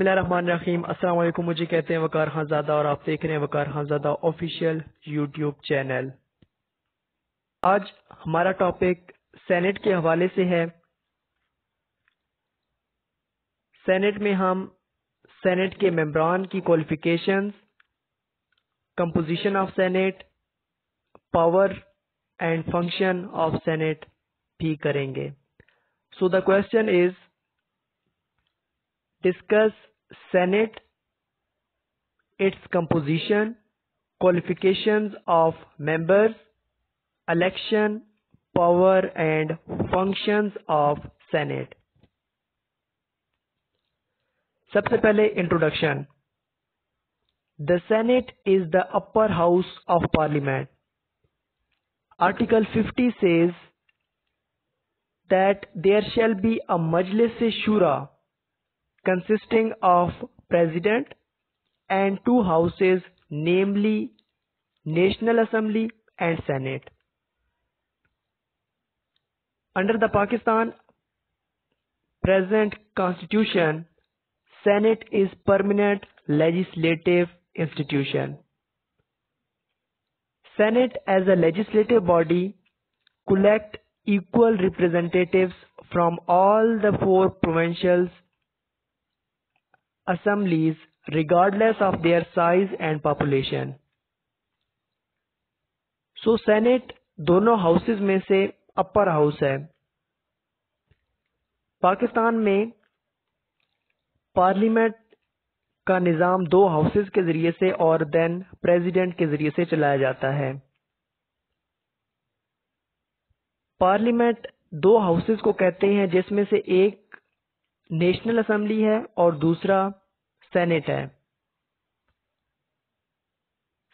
बिस्मिल्लाहिर्रहमानिर्रहीम। अस्सलाम वालेकुम। मुझे कहते हैं वकार खानज़ादा और आप देख रहे हैं वकार खानज़ादा ऑफिशियल यूट्यूब चैनल। आज हमारा टॉपिक सेनेट के हवाले से है। सेनेट में हम सेनेट के मेंबरान की qualifications, composition of senate, power and function of senate भी करेंगे। So the question is discuss senate, its composition, qualifications of members, election, power and functions of Senate। सबसे पहले introduction. The Senate is the upper house of Parliament। Article 50 says that there shall be a Majlis-e-Shura consisting of President and two houses, namely National Assembly and Senate। Under the Pakistan present constitution, Senate is permanent legislative institution। Senate as a legislative body collect equal representatives from all the four provincial assemblies regardless of their size and population। So senate दोनों houses में से upper house है। पाकिस्तान में parliament का निज़ाम दो houses के जरिए से और देन प्रेसिडेंट के जरिए से चलाया जाता है। पार्लियामेंट दो हाउसेज को कहते हैं जिसमें से एक नेशनल असेंबली है और दूसरा सेनेट है।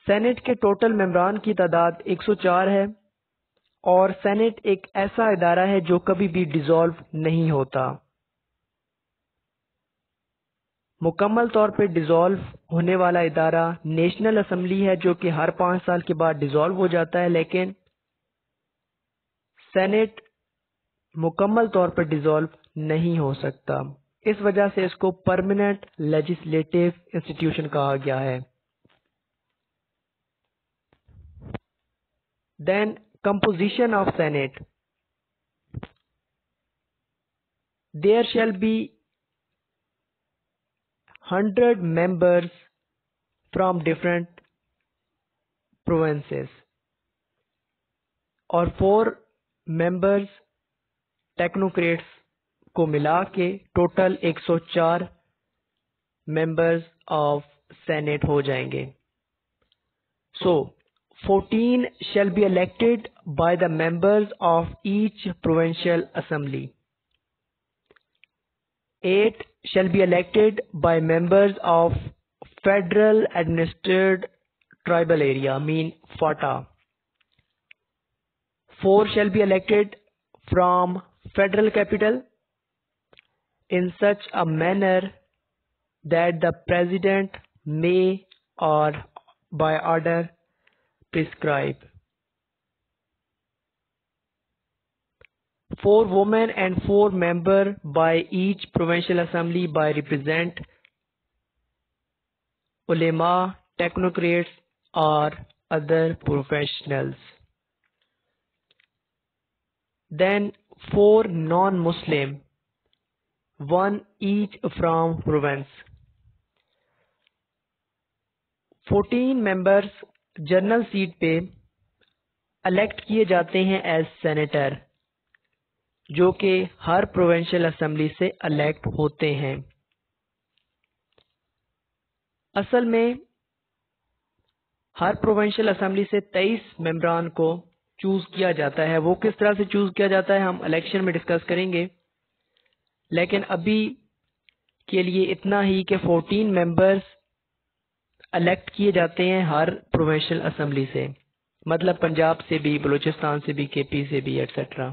सेनेट के टोटल मेंबरान की तादाद 104 है और सेनेट एक ऐसा इदारा है जो कभी भी डिसॉल्व नहीं होता। मुकम्मल तौर पे डिसॉल्व होने वाला इदारा नेशनल असेंबली है जो कि हर 5 साल के बाद डिसॉल्व हो जाता है, लेकिन सेनेट मुकम्मल तौर पर डिसॉल्व नहीं हो सकता। इस वजह से इसको परमानेंट लेजिस्लेटिव इंस्टीट्यूशन कहा गया है। Then composition of senate. There shall be 100 members from different provinces और 4 members टेक्नोक्रेट्स को मिला के टोटल 104 members ऑफ सेनेट हो जाएंगे। सो 14 shall be elected by the members of each provincial assembly। 8 shall be elected by members of Federal Administered Tribal Area, mean FATA। 4 shall be elected from Federal Capital in such a manner that the President may or by order prescribe। 4 women and 4 members by each provincial assembly by represent ulema, technocrats or other professionals। Then 4 non-Muslim, 1 each from province। 14 members general seat पे elect किए जाते हैं as senator, जो कि हर provincial assembly से elect होते हैं। असल में हर प्रोविंशियल असेंबली से 23 मेंबरान को चूज किया जाता है। वो किस तरह से चूज किया जाता है हम इलेक्शन में डिस्कस करेंगे, लेकिन अभी के लिए इतना ही कि 14 मेंबर्स इलेक्ट किए जाते हैं हर प्रोविंशियल असेंबली से, मतलब पंजाब से भी, बलूचिस्तान से भी, केपी से भी एटसेट्रा।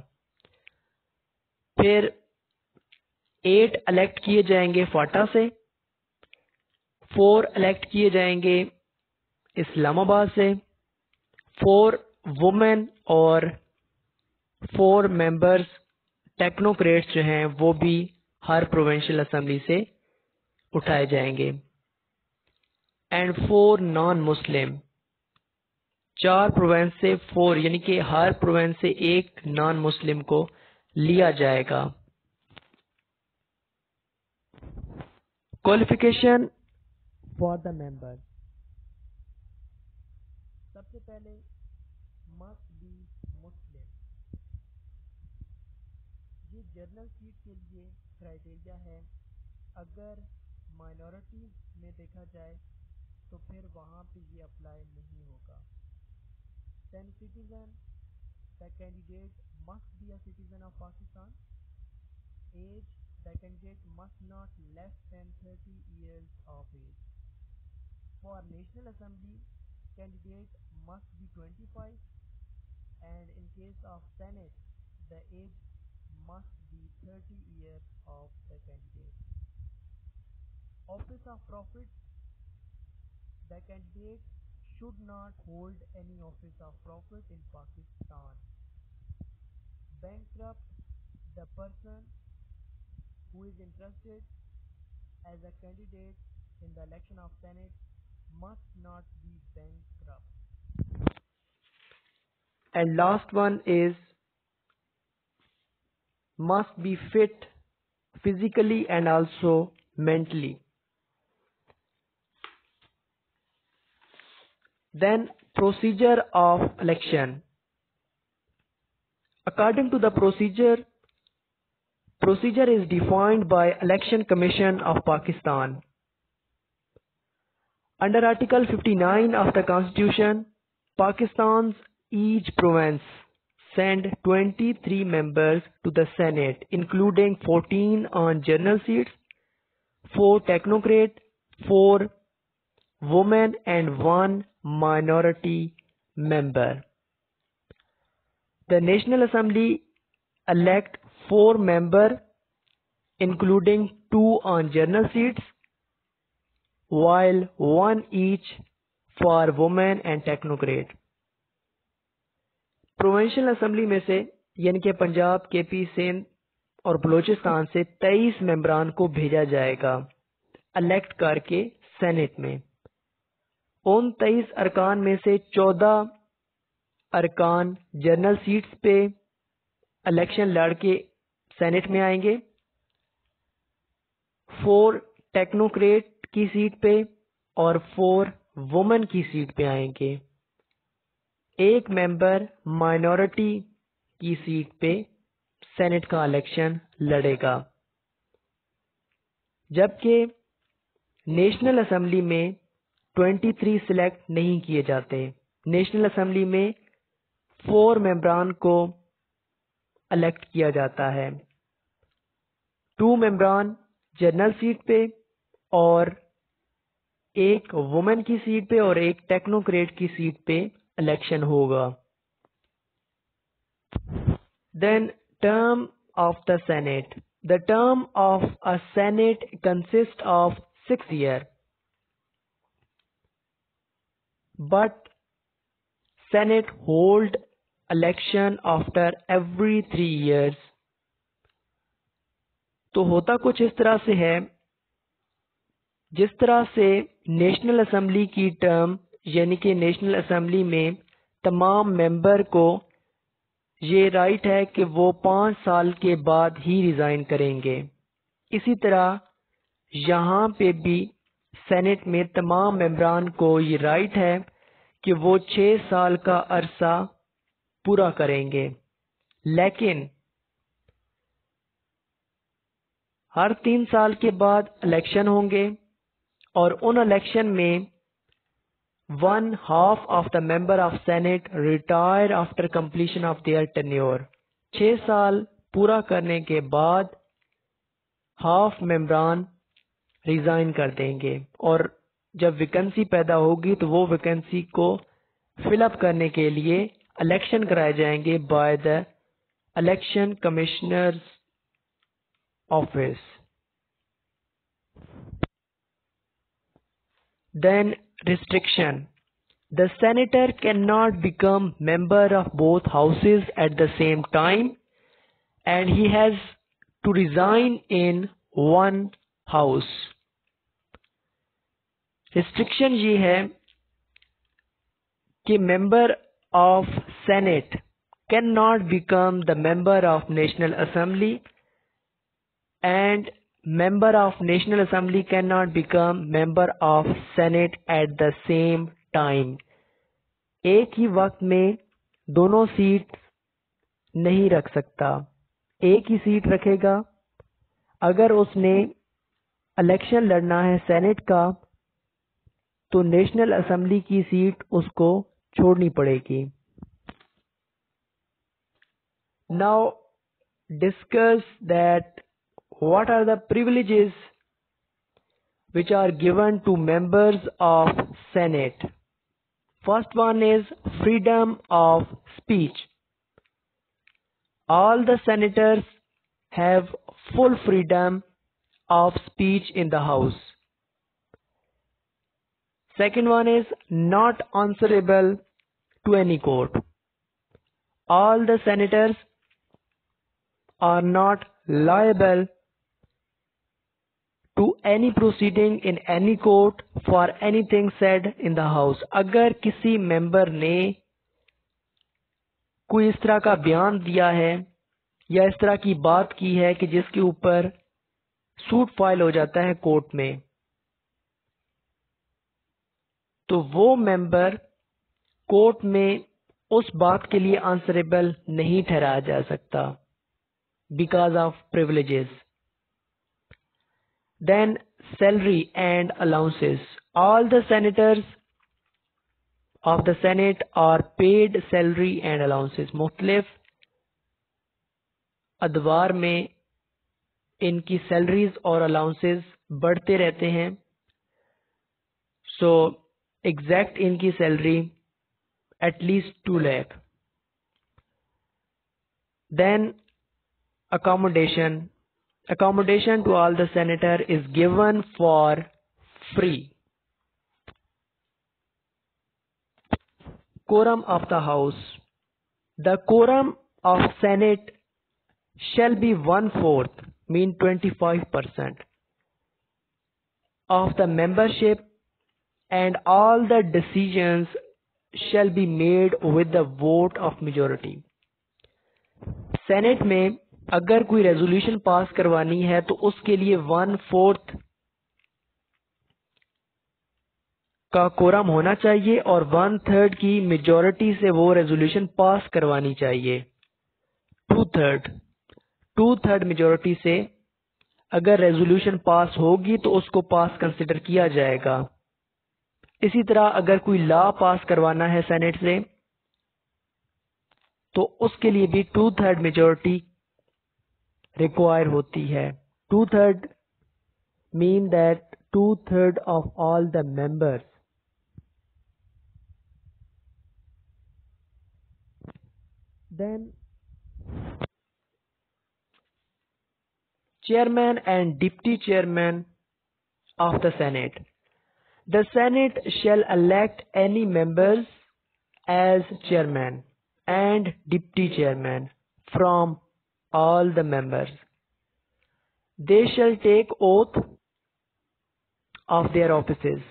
फिर 8 इलेक्ट किए जाएंगे फाटा से, 4 इलेक्ट किए जाएंगे इस्लामाबाद से, 4 वुमेन और 4 मेंबर्स टेक्नोक्रेट्स जो हैं वो भी हर प्रोविंशियल असेंबली से उठाए जाएंगे। एंड 4 नॉन मुस्लिम, 4 प्रोविंस से 4 यानी कि हर प्रोविंस से एक नॉन मुस्लिम को लिया जाएगा। क्वालिफिकेशन फॉर द मेंबर, सबसे पहले मस्ट बी मुस्लिम। ये जर्नल सीट के लिए क्राइटेरिया है। अगर माइनॉरिटीज में देखा जाए तो फिर वहाँ पे ये अप्लाई नहीं होगा। Then citizen, the candidate must be a citizen of Pakistan. Age, the candidate must not less than 30 years of age. For National Assembly, candidate must be 25, and in case of Senate, the age must be 30 years of the candidate. Office of profit, the candidate should not hold any office of profit in Pakistan. Bankrupt, the person who is interested as a candidate in the election of Senate must not be bankrupt. And last one is must be fit physically and also mentally. Then procedure of election. According to the procedure is defined by Election Commission of Pakistan. Under Article 59 of the Constitution, Pakistan's each province send 23 members to the Senate, including 14 on general seats, 4 technocrat, 4 women and 1 minority member. The National Assembly elect 4 members, including 2 on general seats, while 1 each for women and technocrat. Provincial assembly में से यानी कि Punjab, KP, Sindh और बलूचिस्तान से 23 मेंबरान को भेजा जाएगा elect करके सेनेट में। उन 23 अरकान में से 14 अरकान जनरल सीट्स पे इलेक्शन लड़ के सेनेट में आएंगे, 4 टेक्नोक्रेट की सीट पे और 4 वुमेन की सीट पे आएंगे। एक मेंबर माइनॉरिटी की सीट पे सेनेट का इलेक्शन लड़ेगा। जबकि नेशनल असेंबली में 23 सिलेक्ट नहीं किए जाते। नेशनल असेंबली में 4 मेंबरान को इलेक्ट किया जाता है, 2 मेंबरान जनरल सीट पे और एक वुमेन की सीट पे और एक टेक्नोक्रेट की सीट पे इलेक्शन होगा। Then term of the senate. The term of a senate consist of 6 years, but Senate hold election after every 3 years. तो होता कुछ इस तरह से है, जिस तरह से नेशनल असेंबली की टर्म यानी कि नेशनल असेंबली में तमाम मेंबर को ये राइट है कि वो 5 साल के बाद ही रिजाइन करेंगे, इसी तरह यहाँ पे भी सेनेट में तमाम मेंबरान को ये राइट है कि वो 6 साल का अरसा पूरा करेंगे। लेकिन हर 3 साल के बाद इलेक्शन होंगे और उन इलेक्शन में 1/2 of the member of Senate retire after completion of their tenure. 6 साल पूरा करने के बाद हाफ मेंबरान रिजाइन कर देंगे और जब वैकेंसी पैदा होगी तो वो वैकेंसी को फिलअप करने के लिए इलेक्शन कराए जाएंगे by the election commissioners office. Then restriction. The senator cannot become member of both houses at the same time, and he has to resign in one house. Restriction ये है कि member of senate can not become the member of national assembly and member of National Assembly cannot become member of Senate at the same time. एक ही वक्त में दोनों seat नहीं रख सकता, एक ही सीट रखेगा। अगर उसने इलेक्शन लड़ना है सेनेट का तो नेशनल असेंबली की सीट उसको छोड़नी पड़ेगी। Now discuss that what are the privileges which are given to members of Senate. First one is freedom of speech. All the senators have full freedom of speech in the House. Second one is not answerable to any court. All the senators are not liable to any proceeding in any court for anything said in the house. अगर किसी member ने कोई इस तरह का बयान दिया है या इस तरह की बात की है कि जिसके ऊपर सूट फाइल हो जाता है कोर्ट में, तो वो मेंबर कोर्ट में उस बात के लिए आंसरेबल नहीं ठहराया जा सकता because of privileges. Then salary and allowances. All the senators of the Senate are paid salary and allowances. मुख्तलिफ अदवार में इनकी सैलरीज और अलाउंसेस बढ़ते रहते हैं। सो एग्जैक्ट इनकी salary at least 2 lakh. Then accommodation. Accommodation to all the senator is given for free. Quorum of the House. The quorum of Senate shall be 1/4, mean 25% of the membership, and all the decisions shall be made with the vote of majority. Senate में अगर कोई resolution pass करवानी है तो उसके लिए 1/4 का quorum होना चाहिए और 1/3 की मेजॉरिटी से वो रेजोल्यूशन पास करवानी चाहिए। 2/3 मेजॉरिटी से अगर रेजोल्यूशन पास होगी तो उसको पास कंसिडर किया जाएगा। इसी तरह अगर कोई लॉ पास करवाना है सेनेट से तो उसके लिए भी 2/3 मेजॉरिटी रिक्वायर होती है। 2/3 mean that 2/3 of all the members. Then chairman and deputy chairman of the Senate. The Senate shall elect any members as chairman and deputy chairman from all the members. They shall take oath of their offices.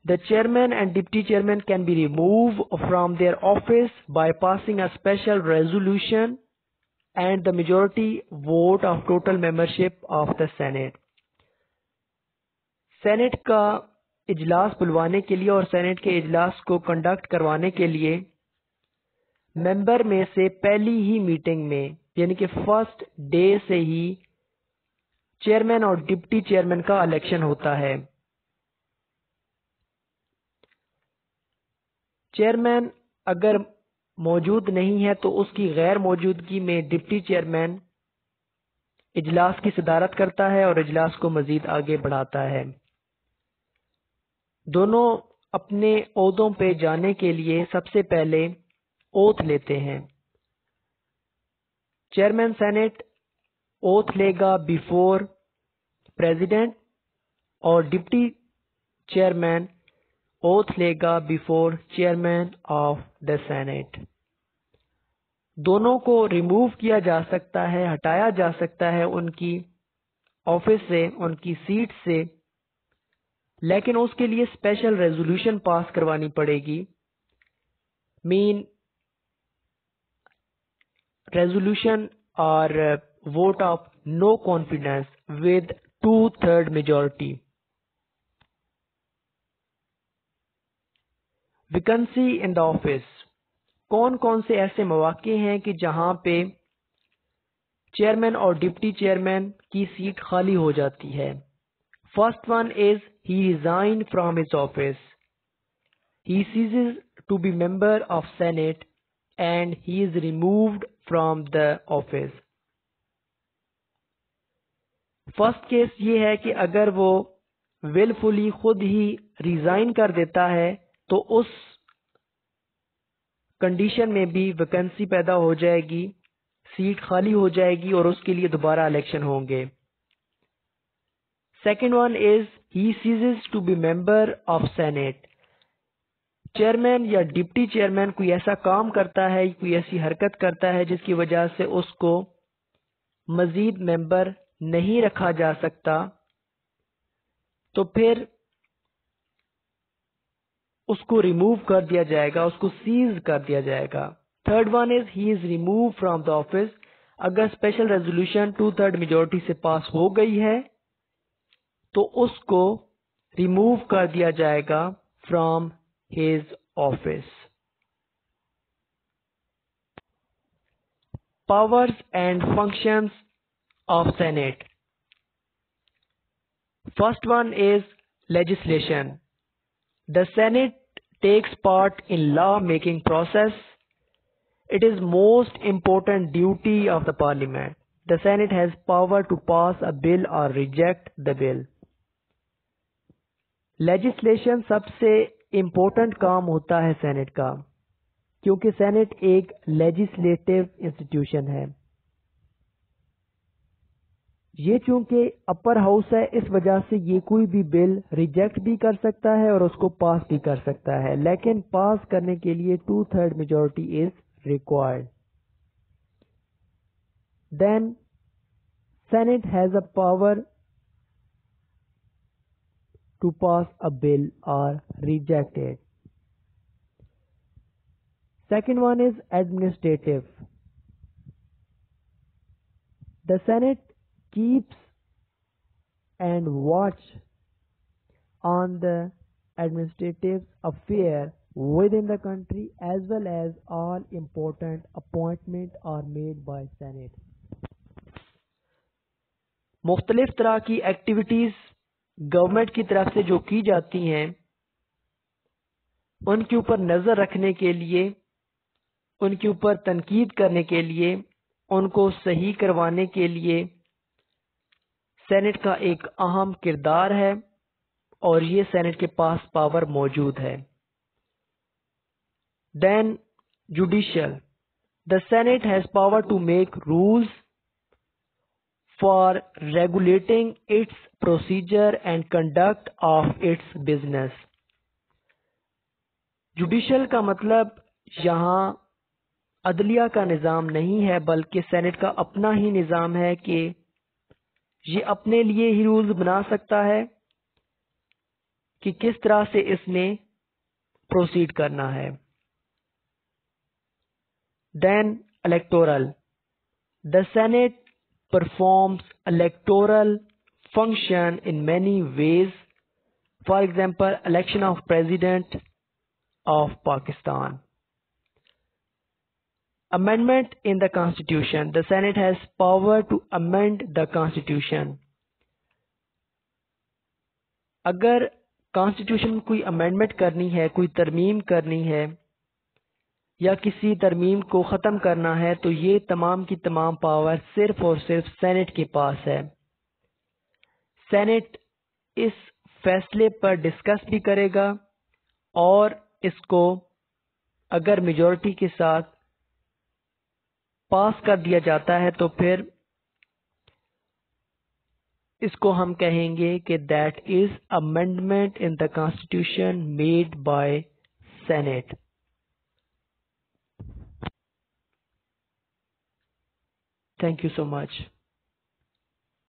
The chairman and deputy chairman can be removed from their office by passing a special resolution and the majority vote of total membership of the Senate. Senate का इजलास बुलवाने के लिए और senate के इजलास को conduct करवाने के लिए मेंबर में से पहली ही मीटिंग में यानी कि फर्स्ट डे से ही चेयरमैन और डिप्टी चेयरमैन का इलेक्शन होता है। चेयरमैन अगर मौजूद नहीं है तो उसकी गैर मौजूदगी में डिप्टी चेयरमैन इजलास की सदारत करता है और इजलास को मजीद आगे बढ़ाता है। दोनों अपने ओहदों पे जाने के लिए सबसे पहले ओथ लेते हैं। चेयरमैन सेनेट ओथ लेगा बिफोर प्रेसिडेंट और डिप्टी चेयरमैन ओथ लेगा before chairman of the senate. दोनों को रिमूव किया जा सकता है, हटाया जा सकता है उनकी ऑफिस से, उनकी सीट से लेकिन उसके लिए स्पेशल रेजोल्यूशन पास करवानी पड़ेगी। मीन रेजोल्यूशन और vote of no confidence with 2/3 majority. Vacancy in the office, कौन कौन से ऐसे मौके हैं कि जहां पे चेयरमैन और डिप्टी चेयरमैन की सीट खाली हो जाती है। First one is he resign from his office, he ceases to be member of Senate and he is removed from the office. First case ये है कि अगर वो विलफुली खुद ही रिजाइन कर देता है तो उस कंडीशन में भी वैकेंसी पैदा हो जाएगी, सीट खाली हो जाएगी और उसके लिए दोबारा इलेक्शन होंगे। Second one is he ceases to be member of Senate. Chairman या डिप्टी चेयरमैन कोई ऐसा काम करता है, कोई ऐसी हरकत करता है जिसकी वजह से उसको मजीद मेंबर नहीं रखा जा सकता, तो फिर उसको रिमूव कर दिया जाएगा, उसको सीज कर दिया जाएगा। Third one is he is remove from the office, अगर स्पेशल रेजोल्यूशन 2/3 मेजोरिटी से पास हो गई है तो उसको रिमूव कर दिया जाएगा from his office. Powers and functions of senate. First one is legislation. The Senate takes part in law making process. It is most important duty of the Parliament. The Senate has power to pass a bill or reject the bill. Legislation सबसे important काम होता है senate का, क्योंकि senate एक legislative institution है। ये चूंकि अपर हाउस है, इस वजह से ये कोई भी बिल रिजेक्ट भी कर सकता है और उसको पास भी कर सकता है, लेकिन पास करने के लिए 2/3 majority is required. Then senate has a power to pass a bill or reject it. Second one is administrative. The senate keeps and watch on the administrative affair within the country as well as all important appointment are made by Senate. मुख्तलिफ तरह की activities government की तरफ से जो की जाती हैं उनके ऊपर नजर रखने के लिए, उनके ऊपर तनकीद करने के लिए, उनको सही करवाने के लिए सेनेट का एक अहम किरदार है और ये सेनेट के पास पावर मौजूद है। Then judicial, the senate has power to make rules for regulating its procedure and conduct of its business. Judicial का मतलब यहाँ अदलिया का निज़ाम नहीं है, बल्कि सेनेट का अपना ही निज़ाम है कि ये अपने लिए ही रूल्स बना सकता है कि किस तरह से इसने प्रोसीड करना है। Then electoral, the senate performs electoral function in many ways, for example election of president of Pakistan. Amendment in the Constitution. The Senate has power to amend the Constitution. अगर कॉन्स्टिट्यूशन में कोई अमेंडमेंट करनी है, कोई तरमीम करनी है या किसी तरमीम को ख़त्म करना है, तो ये तमाम की तमाम पावर सिर्फ और सिर्फ सेनेट के पास है। सेनेट इस फैसले पर डिस्कस भी करेगा और इसको अगर मेजॉरिटी के साथ पास कर दिया जाता है तो फिर इसको हम कहेंगे कि that is amendment in the constitution made by senate. Thank you so much.